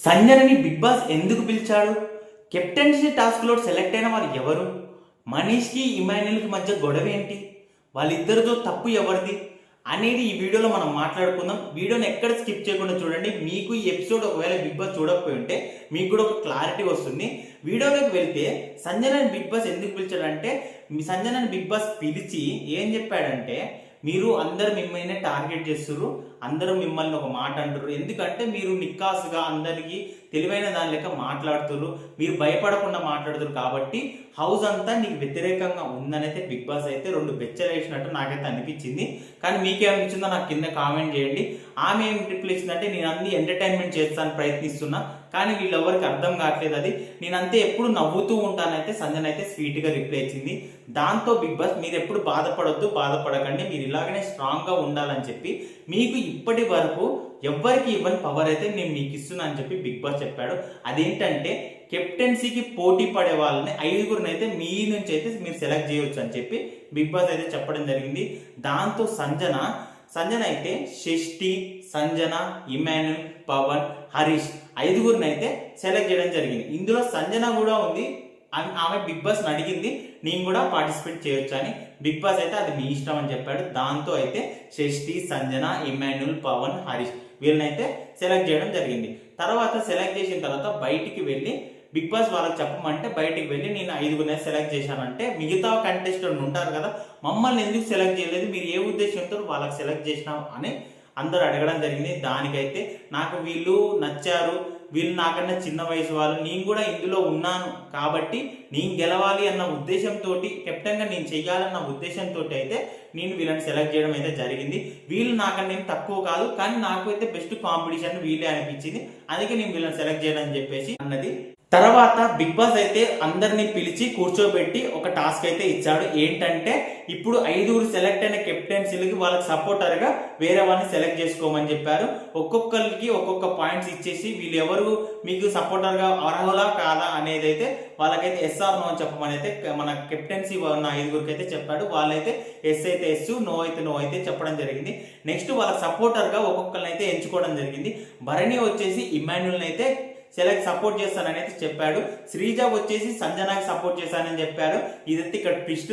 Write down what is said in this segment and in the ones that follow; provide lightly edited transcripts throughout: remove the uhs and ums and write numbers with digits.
సంజనని big boss ఎందుకు పిలిచాడు? Captaincy టాస్క్లో సెలెక్ట్ అయిన వారు ఎవరు? మనీష్కి ఇమాన్యుల్కి మధ్య గొడవ ఏంటి? వాళ్ళిద్దరితో తప్పు ఎవరిది అనేది ఈ వీడియోలో మనం మాట్లాడుకుందాం. వీడియోని ఎక్కడ స్కిప్ చేయకుండా చూడండి. మీకు ఈ ఎపిసోడ్ ఒకవేళ బిగ్ బాస్ చూడకపోయి ఉంటే మీకు కూడా ఒక క్లారిటీ వస్తుంది. వీడియోలోకి వెళ్తే సంజనని బిగ్ బాస్ ఎందుకు పిలిచాడంటే, సంజనని బిగ్ బాస్ పిలిచి ఏం చెప్పాడంటే, మీరు అందరు మిమ్మల్ని టార్గెట్ చేస్తున్నారు, అందరూ మిమ్మల్ని ఒక మాట అంటారు, ఎందుకంటే మీరు నిక్కాసుగా అందరికీ తెలివైన దాని లెక్క మాట్లాడుతున్నారు, మీరు భయపడకుండా మాట్లాడుతున్నారు, కాబట్టి హౌస్ అంతా నీకు వ్యతిరేకంగా ఉందనైతే బిగ్ బాస్ అయితే రెండు బెచ్చలు వేసినట్టు నాకైతే అనిపించింది. కానీ మీకేమనిపించిందో నాకు కింద కామెంట్ చేయండి. ఆమె ఏం రిప్లై ఇచ్చిందంటే, నేను అన్ని ఎంటర్టైన్మెంట్ చేస్తాను ప్రయత్నిస్తున్నా, కానీ వీళ్ళెవరికి అర్థం కావట్లేదు, అది నేనంతే ఎప్పుడు నవ్వుతూ ఉంటానైతే సంజన అయితే స్వీట్గా రిప్లై ఇచ్చింది. దాంతో బిగ్ బాస్ మీరు ఎప్పుడు బాధపడొద్దు, బాధపడకండి, మీరు ఇలాగనే స్ట్రాంగ్గా ఉండాలని చెప్పి మీకు ఇప్పటి వరకు ఎవ్వరికి ఇవ్వని పవర్ అయితే నేను మీకు ఇస్తున్నా అని చెప్పి బిగ్ బాస్ చెప్పాడు. అదేంటంటే, కెప్టెన్సీకి పోటీ పడే వాళ్ళని 5గురిని అయితే మీ నుంచి అయితే మీరు సెలెక్ట్ చేయవచ్చు అని చెప్పి బిగ్ బాస్ అయితే చెప్పడం జరిగింది. దాంతో సంజన అయితే షష్ఠి, సంజన, ఇమాన్యుల్, పవన్, హరీష్ 5గురిని అయితే సెలెక్ట్ చేయడం జరిగింది. ఇందులో సంజన కూడా ఉంది. ఆమె బిగ్ బాస్ని అడిగింది, నేను కూడా పార్టిసిపేట్ చేయొచ్చు అని. బిగ్ బాస్ అయితే అది మీ ఇష్టం అని చెప్పాడు. దాంతో అయితే షష్ఠి, సంజన, ఇమాన్యుల్, పవన్, హరీష్ వీళ్ళనైతే సెలెక్ట్ చేయడం జరిగింది. తర్వాత సెలెక్ట్ చేసిన తర్వాత బయటికి వెళ్ళి బిగ్ బాస్ వాళ్ళకి చెప్పమంటే బయటికి వెళ్ళి నేను 5గురిని సెలెక్ట్ చేశానంటే, మిగతా కంటెస్టెంట్ ఉంటారు కదా, మమ్మల్ని ఎందుకు సెలెక్ట్ చేయలేదు, మీరు ఏ ఉద్దేశంతో వాళ్ళకి సెలెక్ట్ చేసినాం అని అందరూ అడగడం జరిగింది. దానికైతే నాకు వీళ్ళు నచ్చారు, వీళ్ళు నాకన్నా చిన్న వయసు వాళ్ళు, నేను కూడా ఇందులో ఉన్నాను కాబట్టి నేను గెలవాలి అన్న ఉద్దేశంతో, కెప్టెన్గా నేను చెయ్యాలన్న ఉద్దేశంతో అయితే నేను వీళ్ళని సెలెక్ట్ చేయడం అయితే జరిగింది. వీళ్ళు నాకన్నా ఏం తక్కువ కాదు, కానీ నాకు అయితే బెస్ట్ కాంపిటీషన్ వీళ్ళే అనిపించింది, అందుకే నేను వీళ్ళని సెలెక్ట్ చేయడం అని చెప్పేసి అన్నది. తర్వాత బిగ్ బాస్ అయితే అందరినీ పిలిచి కూర్చోబెట్టి ఒక టాస్క్ అయితే ఇచ్చాడు. ఏంటంటే, ఇప్పుడు 5గురు సెలెక్ట్ అయిన కెప్టెన్సీలకి వాళ్ళకి సపోర్టర్గా వేరే వాళ్ళని సెలెక్ట్ చేసుకోమని చెప్పారు. ఒక్కొక్కరికి ఒక్కొక్క పాయింట్స్ ఇచ్చేసి వీళ్ళు ఎవరు మీకు సపోర్టర్గా అర్హులా కాదా అనేది అయితే వాళ్ళకైతే ఎస్ఆర్ నో అని చెప్పమని అయితే మన కెప్టెన్సీ ఉన్న 5గురికి అయితే చెప్పాడు. వాళ్ళైతే ఎస్ అయితే ఎస్, నో అయితే నో అయితే చెప్పడం జరిగింది. నెక్స్ట్ వాళ్ళ సపోర్టర్గా ఒక్కొక్కరిని అయితే ఎంచుకోవడం జరిగింది. భరణి వచ్చేసి ఇమాన్యుల్ని అయితే సపోర్ట్ చేస్తానని అయితే చెప్పాడు. శ్రీజ వచ్చేసి సంజనాకి సపోర్ట్ చేశానని చెప్పాడు. ఇదైతే ఇక్కడ ట్విస్ట్.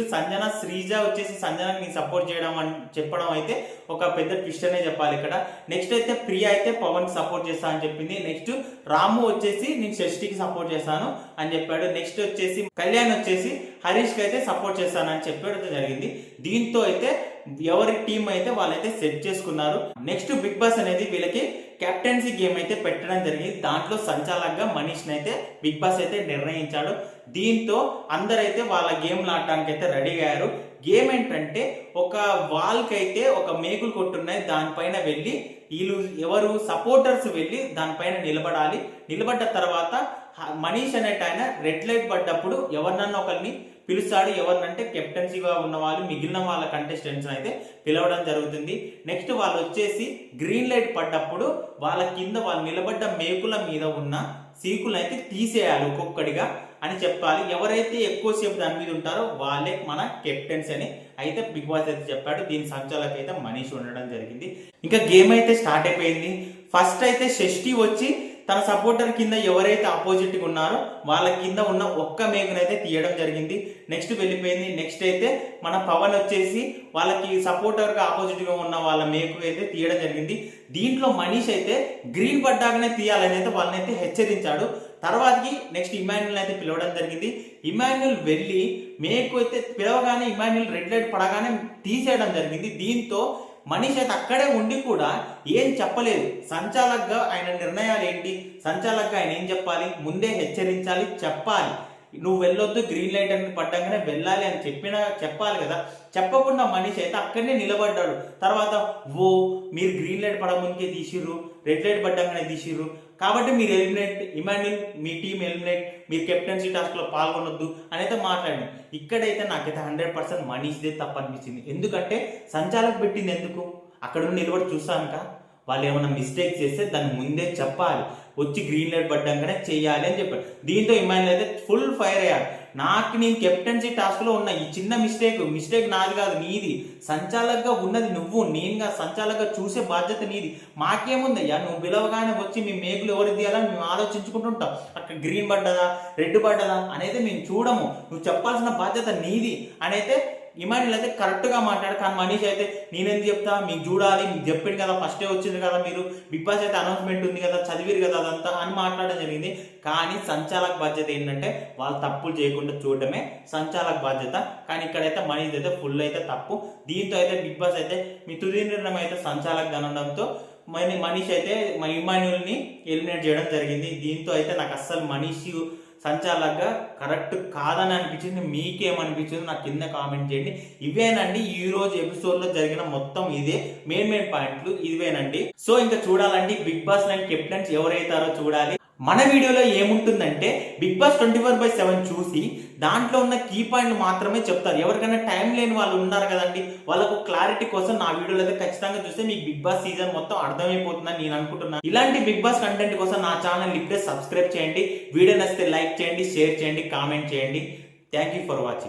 శ్రీజ వచ్చేసి సంజనాకి నేను సపోర్ట్ చేయడం అని చెప్పడం అయితే ఒక పెద్ద ట్విస్ట్ అనే చెప్పాలి ఇక్కడ. నెక్స్ట్ అయితే ప్రియా అయితే పవన్ కి సపోర్ట్ చేస్తా అని చెప్పింది. నెక్స్ట్ రాము వచ్చేసి నేను షష్ఠికి సపోర్ట్ చేస్తాను అని చెప్పాడు. నెక్స్ట్ వచ్చేసి కళ్యాణ్ వచ్చేసి హరీష్ కి అయితే సపోర్ట్ చేస్తానని చెప్పడం జరిగింది. దీంతో అయితే ఎవరి టీం అయితే వాళ్ళైతే సెట్ చేసుకున్నారు. నెక్స్ట్ బిగ్ బాస్ అనేది వీళ్ళకి కెప్టెన్సీ గేమ్ అయితే పెట్టడం జరిగింది. దాంట్లో సంచాలకుగా మనీష్ని అయితే బిగ్ బాస్ అయితే నిర్ణయించాడు. దీంతో అందరైతే వాళ్ళ గేమ్లు ఆడటానికి అయితే రెడీ అయ్యారు. గేమ్ ఏంటంటే, ఒక వాల్కి అయితే ఒక మేకులు కొట్టున్నాయి, దానిపైన వెళ్ళి వీళ్ళు ఎవరు సపోర్టర్స్ వెళ్ళి దానిపైన నిలబడాలి. నిలబడ్డ తర్వాత మనీష్ అనేట ఆయన రెడ్ లైట్ పడ్డప్పుడు ఎవరినన్నా ఒకరిని పిలుస్తాడు. ఎవరినంటే కెప్టెన్సీగా ఉన్న వాళ్ళు మిగిలిన వాళ్ళ కంటెస్టెంట్స్ అయితే పిలవడం జరుగుతుంది. నెక్స్ట్ వాళ్ళు వచ్చేసి గ్రీన్ లైట్ పడ్డప్పుడు వాళ్ళ కింద వాళ్ళు నిలబడ్డ మేకుల మీద ఉన్న సీకులను అయితే తీసేయాలి ఒక్కొక్కడిగా అని చెప్పాలి. ఎవరైతే ఎక్కువసేపు దాని మీద ఉంటారో వాళ్ళే మన కెప్టెన్స్ అని అయితే బిగ్ బాస్ అయితే చెప్పాడు. దీని సంచాలక అయితే మనీష్ ఉండడం జరిగింది. ఇంకా గేమ్ అయితే స్టార్ట్ అయిపోయింది. ఫస్ట్ అయితే షష్ఠి వచ్చి తన సపోర్టర్ కింద ఎవరైతే ఆపోజిట్గా ఉన్నారో వాళ్ళ కింద ఉన్న ఒక్క మేకునైతే తీయడం జరిగింది. నెక్స్ట్ వెళ్ళిపోయింది. నెక్స్ట్ అయితే మన పవన్ వచ్చేసి వాళ్ళకి సపోర్టర్గా ఆపోజిట్గా ఉన్న వాళ్ళ మేకు అయితే తీయడం జరిగింది. దీంట్లో మనీష్ అయితే గ్రీన్ పడ్డాకనే తీయాలని అయితే వాళ్ళనైతే హెచ్చరించాడు. తర్వాతకి నెక్స్ట్ ఇమాన్యుల్ అయితే పిలవడం జరిగింది. ఇమాన్యుల్ వెళ్ళి మేకు అయితే పిలవగానే ఇమాన్యుల్ రెడ్ లైట్ పడగానే తీసేయడం జరిగింది. దీంతో మనీష్ అయితే అక్కడే ఉండి కూడా ఏం చెప్పలేదు. సంచాలకుగా ఆయన నిర్ణయాలు ఏంటి, సంచాలకుగా ఆయన ఏం చెప్పాలి, ముందే హెచ్చరించాలి, చెప్పాలి, నువ్వు వెళ్ళొద్దు, గ్రీన్ లైట్ అని పడ్డంగానే వెళ్ళాలి అని చెప్పాలి కదా. చెప్పకుండా మనీష్ అయితే అక్కడనే నిలబడ్డాడు. తర్వాత మీరు గ్రీన్ లైట్ పడముందుకే తీసిర్రు, రెడ్ లైట్ పడ్డంగానే తీసిర్రు, కాబట్టి మీరు ఎలిమినేట్, ఇమాన్యుల్ మీ టీం ఎలిమినేట్, మీరు కెప్టెన్సీ టాస్క్లో పాల్గొనొద్దు అని అయితే మాట్లాడింది. ఇక్కడైతే నాకైతే 100% మనీష్దే తప్పు అనిపించింది. ఎందుకంటే సంచాలకు పెట్టింది ఎందుకు, అక్కడ నిలబడి చూసాక వాళ్ళు ఏమైనా మిస్టేక్ చేస్తే దాన్ని ముందే చెప్పాలి, వచ్చి గ్రీన్ లైట్ పడ్డాకనే చేయాలి అని చెప్పాడు. దీంతో ఇమాన్యుల్ అయితే ఫుల్ ఫైర్ అయ్యాడు. నేను కెప్టెన్సీ టాస్క్ లో ఉన్న ఈ చిన్న మిస్టేక్ నాది కాదు, నీది. సంచాలకుగా ఉన్నది నువ్వు, నేనుగా సంచాలకుగా చూసే బాధ్యత నీది. మాకేముందయ్యా, నువ్వు పిలవగానే వచ్చి మీ మేకులు ఎవరు తీయాలని మేము ఆలోచించుకుంటుంటాం. అక్కడ గ్రీన్ పడ్డదా రెడ్ పడ్డదా అనేది మేము చూడము. నువ్వు చెప్పాల్సిన బాధ్యత నీది అని అయితే ఇమాన్యుల్ అయితే కరెక్ట్గా మాట్లాడు. కానీ మనీష్ అయితే నేనేం చెప్తా, మీకు చూడాలి, మీకు చెప్పింది కదా, ఫస్టే వచ్చింది కదా, మీరు బిగ్ బాస్ అయితే అనౌన్స్మెంట్ ఉంది కదా, చదివిరు కదా అదంతా అని మాట్లాడడం జరిగింది. కానీ సంచాలక బాధ్యత ఏంటంటే వాళ్ళు తప్పులు చేయకుండా చూడటమే సంచాలక బాధ్యత. కానీ ఇక్కడైతే మనీష్ అయితే ఫుల్ అయితే తప్పు. దీంతో అయితే బిగ్ బాస్ అయితే మీ తుది నిర్ణయం అయితే సంచాలక అనడంతో మనీష్ అయితే ఇమాన్యుల్ని ఎలిమినేట్ చేయడం జరిగింది. దీంతో అయితే నాకు అస్సలు మనీష్ సంచాలకుగా కరెక్ట్ కాదని అనిపించింది. మీకేమనిపించింది నాకు కింద కామెంట్ చేయండి. ఇవేనండి ఈ రోజు ఎపిసోడ్ లో జరిగిన మొత్తం ఇదే మెయిన్ పాయింట్లు ఇవేనండి. సో ఇంకా చూడాలండి బిగ్ బాస్ 9 కెప్టెన్స్ ఎవరైతారో చూడాలి. మన వీడియోలో ఏముంటుందంటే బిగ్ బాస్ 24/7 చూసి దాంట్లో ఉన్న కీ పాయింట్లు మాత్రమే చెప్తారు. ఎవరికైనా టైం లేని వాళ్ళు ఉన్నారు కదండి, వాళ్ళకు క్లారిటీ కోసం నా వీడియోలో అయితే ఖచ్చితంగా చూస్తే మీకు బిగ్ బాస్ సీజన్ మొత్తం అర్థమైపోతుందని నేను అనుకుంటున్నాను. ఇలాంటి బిగ్ బాస్ కంటెంట్ కోసం నా ఛానల్ ఇప్పుడే సబ్స్క్రైబ్ చేయండి. వీడియో నచ్చితే లైక్ చేయండి, షేర్ చేయండి, కామెంట్ చేయండి. Thank you for watching.